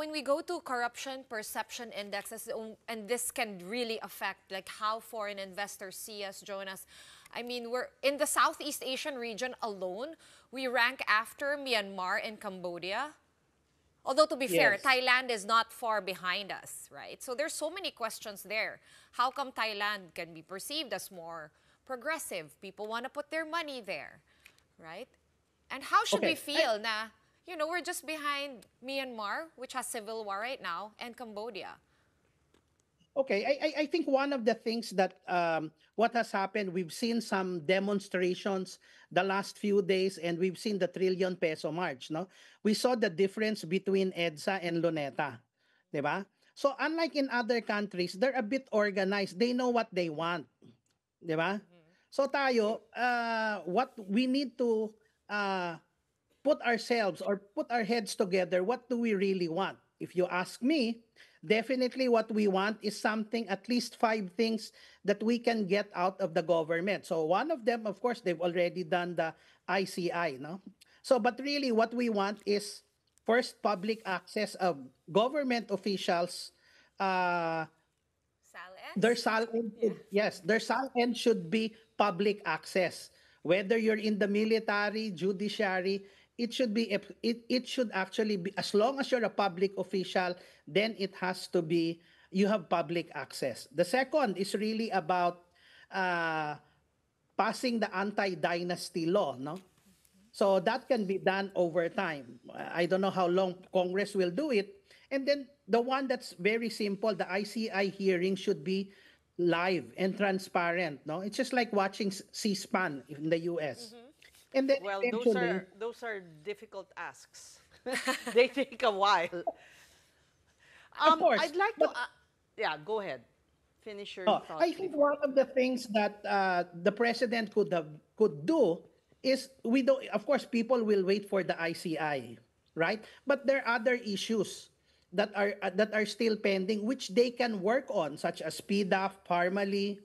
when we go to corruption perception indexes, and this can really affect like how foreign investors see us, Jonas. I mean, we're in the Southeast Asian region alone, we rank after Myanmar and Cambodia. Although to be fair, Yes. Thailand is not far behind us, right? So there's so many questions there. How come Thailand can be perceived as more progressive? People want to put their money there, right? And how should we Okay. feel na, we're just behind Myanmar, which has civil war right now, and Cambodia. Okay, I think one of the things that what has happened, we've seen some demonstrations the last few days, and we've seen the trillion peso march. No, we saw the difference between EDSA and Luneta, 'di ba? So unlike in other countries, they're a bit organized. They know what they want, 'di ba? So tayo, what we need to uh, put ourselves or put our heads together. What do we really want? If you ask me, definitely what we want is something, at least five things that we can get out of the government. So one of them, of course, they've already done the ICI, no? So, but really what we want is first public access of government officials. Uh, their Sal-ens? salary, Yeah. yes, their salary should be public access. Whether you're in the military, judiciary, it should be it should actually be, as long as you're a public official, then it has to be, you have public access. The second is really about uh, passing the anti-dynasty law, no? So that can be done over time. I don't know how long Congress will do it. And then the one that's very simple, the ICI hearing should be live and transparent. No, it's just like watching C-SPAN in the US. And then Well, eventually, those are difficult asks. They take a while. of course, I'd like to, but yeah, go ahead. Finish your oh, I thoughts think before. one of the things that the president could do is, we don't. Of course, people will wait for the ICI, right? But there are other issues that are still pending, which they can work on, such as PDAF, Parmali,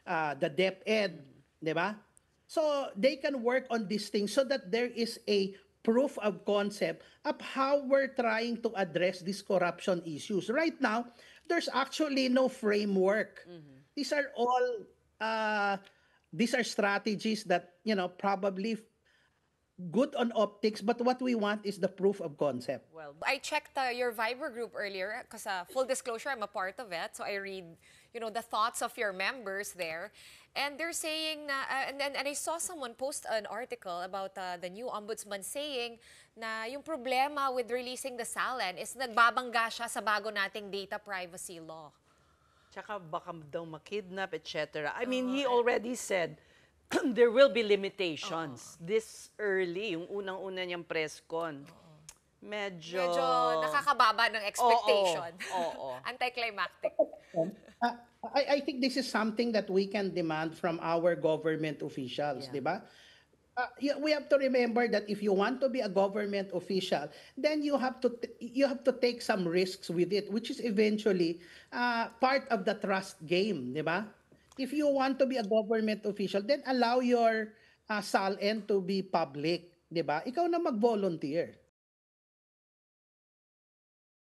the DepEd, di ba? So they can work on these things so that there is a proof of concept of how we're trying to address these corruption issues. Right now, there's actually no framework. These are all uh, these are strategies that probably good on optics, but what we want is the proof of concept. Well, I checked your Viber group earlier because full disclosure, I'm a part of it. So I read, the thoughts of your members there. And they're saying, and I saw someone post an article about the new ombudsman saying na yung problema with releasing the SALN is nagbabangga siya sa bago nating data privacy law. tsaka baka daw makidnap, etc. I mean, he already said there will be limitations this early, yung unang-una niyang press con. Medyo... Medyo nakakababa ng expectation. Oo. Anticlimactic. Uh, I think this is something that we can demand from our government officials, Yeah. di ba? We have to remember that if you want to be a government official, then you have to take some risks with it, which is eventually part of the trust game, di ba? If you want to be a government official, then allow your SALN to be public, di ba? Ikaw na mag-volunteer.